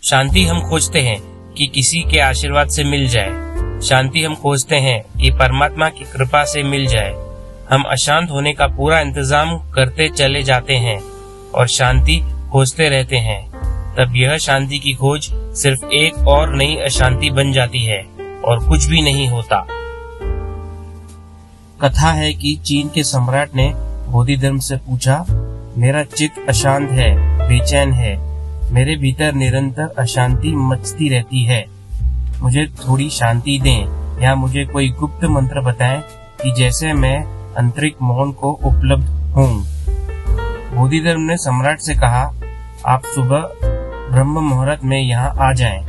शांति हम खोजते हैं कि किसी के आशीर्वाद से मिल जाए। शांति हम खोजते हैं कि परमात्मा की कृपा से मिल जाए। हम अशांत होने का पूरा इंतजाम करते चले जाते हैं और शांति खोजते रहते हैं। तब यह शांति की खोज सिर्फ एक और नई अशांति बन जाती है और कुछ भी नहीं होता। कथा है कि चीन के सम्राट ने बोधिधर्म से पूछा, मेरा चित्त अशांत है, बेचैन है, मेरे भीतर निरंतर अशांति मचती रहती है, मुझे थोड़ी शांति दें या मुझे कोई गुप्त मंत्र बताएं कि जैसे मैं आंतरिक मौन को उपलब्ध हूँ। बोधिधर्म ने सम्राट से कहा, आप सुबह ब्रह्म मुहूर्त में यहाँ आ जाएं,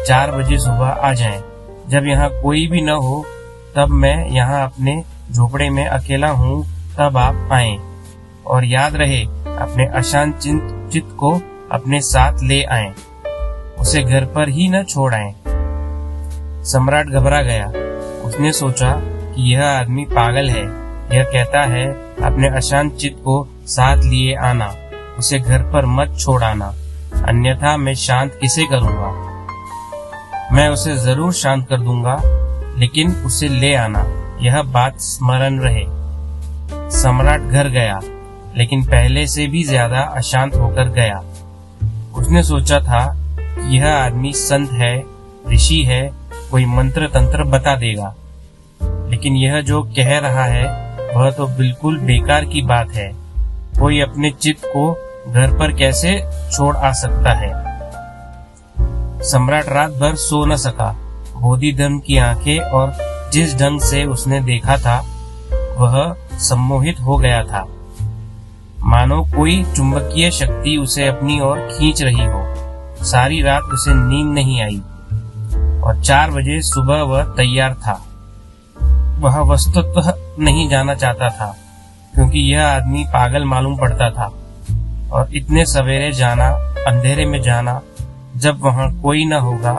4 बजे सुबह आ जाएं। जब यहाँ कोई भी न हो तब मैं यहाँ अपने झोपड़े में अकेला हूँ, तब आप आएं। और याद रहे, अपने अशांत चित्त को अपने साथ ले आएं, उसे घर पर ही न छोड़ आएं। सम्राट घबरा गया। उसने सोचा कि यह आदमी पागल है। यह कहता है अपने अशांत चित्त को साथ लिए आना, उसे घर पर मत छोड़ आना, अन्यथा मैं शांत किसे करूँगा। मैं उसे जरूर शांत कर दूंगा, लेकिन उसे ले आना, यह बात स्मरण रहे। सम्राट घर गया, लेकिन पहले से भी ज्यादा अशांत होकर गया। उसने सोचा था कि यह आदमी संत है, ऋषि है, कोई मंत्र तंत्र बता देगा, लेकिन यह जो कह रहा है वह तो बिल्कुल बेकार की बात है। कोई अपने चित्त को घर पर कैसे छोड़ आ सकता है। सम्राट रात भर सो न सका। बोधिधर्म की आंखें और जिस ढंग से उसने देखा था वह सम्मोहित हो गया था, मानो कोई चुंबकीय शक्ति उसे अपनी ओर खींच रही हो। सारी रात उसे नींद नहीं आई और 4 बजे सुबह वह तैयार था। वह वस्तुतः नहीं जाना चाहता था, क्योंकि यह आदमी पागल मालूम पड़ता था, और इतने सवेरे जाना, अंधेरे में जाना, जब वहां कोई न होगा,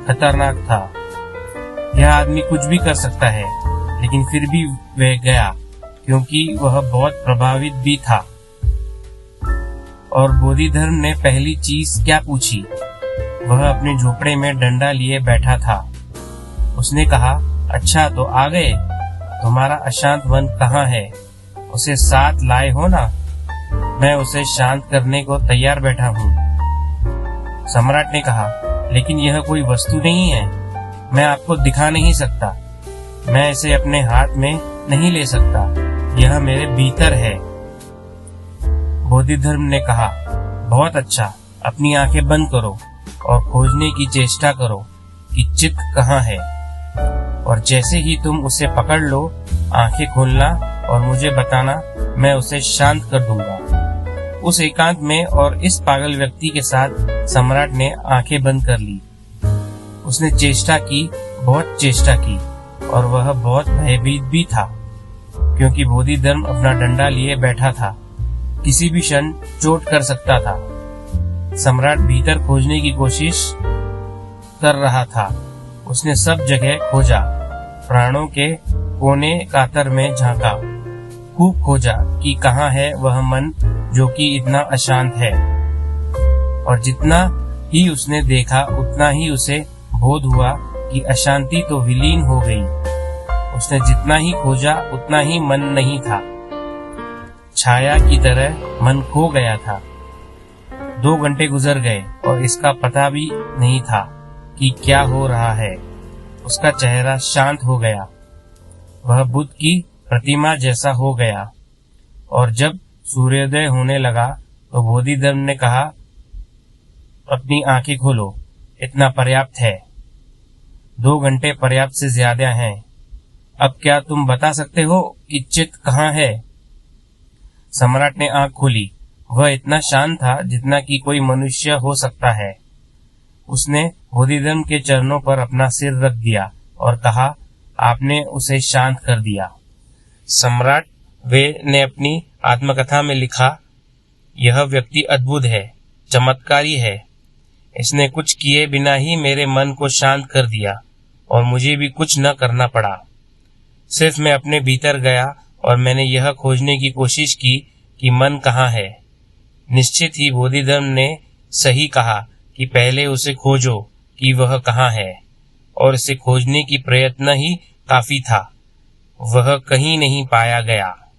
खतरनाक था। यह आदमी कुछ भी कर सकता है, लेकिन फिर भी वह गया, क्योंकि वह बहुत प्रभावित भी था। और बोधिधर्म ने पहली चीज क्या पूछी? वह अपने झोपड़े में डंडा लिए बैठा था। उसने कहा, अच्छा तो आ गए, तुम्हारा अशांत मन कहाँ है? उसे साथ लाए हो ना? मैं उसे शांत करने को तैयार बैठा हूँ। सम्राट ने कहा, लेकिन यह कोई वस्तु नहीं है, मैं आपको दिखा नहीं सकता, मैं इसे अपने हाथ में नहीं ले सकता, यह मेरे भीतर है। बोधिधर्म ने कहा, बहुत अच्छा, अपनी आंखें बंद करो और खोजने की चेष्टा करो कि चित्त कहाँ है, और जैसे ही तुम उसे पकड़ लो, आंखें खोलना और मुझे बताना, मैं उसे शांत कर दूंगा। उस एकांत में और इस पागल व्यक्ति के साथ सम्राट ने आंखें बंद कर ली। उसने चेष्टा की, बहुत चेष्टा की, और वह बहुत भयभीत भी था, क्योंकि बोधिधर्म अपना डंडा लिए बैठा था, किसी भी क्षण चोट कर सकता था। सम्राट भीतर खोजने की कोशिश कर रहा था। उसने सब जगह खोजा, प्राणों के कोने कातर में झांका, खूब खोजा कि कहाँ है वह मन जो कि इतना अशांत है। और जितना ही उसने देखा, उतना ही उसे बोध हुआ कि अशांति तो विलीन हो गई। उसने जितना ही खोजा, उतना ही मन नहीं था, छाया की तरह मन खो गया था। 2 घंटे गुजर गए और इसका पता भी नहीं था कि क्या हो रहा है। उसका चेहरा शांत हो गया, वह बुद्ध की प्रतिमा जैसा हो गया। और जब सूर्योदय होने लगा तो बोधिधर्म ने कहा, अपनी आंखें खोलो, इतना पर्याप्त है, 2 घंटे पर्याप्त से ज्यादा हैं। अब क्या तुम बता सकते हो कि चित्त कहाँ है? सम्राट ने आंख खोली। वह इतना शांत था जितना कि कोई मनुष्य हो सकता है। उसने बोधिधर्म के चरणों पर अपना सिर रख दिया और कहा, आपने उसे शांत कर दिया। सम्राट वे ने अपनी आत्मकथा में लिखा, यह व्यक्ति अद्भुत है, चमत्कारी है। इसने कुछ किए बिना ही मेरे मन को शांत कर दिया और मुझे भी कुछ न करना पड़ा। सिर्फ मैं अपने भीतर गया और मैंने यह खोजने की कोशिश की कि मन कहाँ है। निश्चित ही बोधिधर्म ने सही कहा कि पहले उसे खोजो कि वह कहाँ है, और इसे खोजने की प्रयत्न ही काफी था। वह कहीं नहीं पाया गया।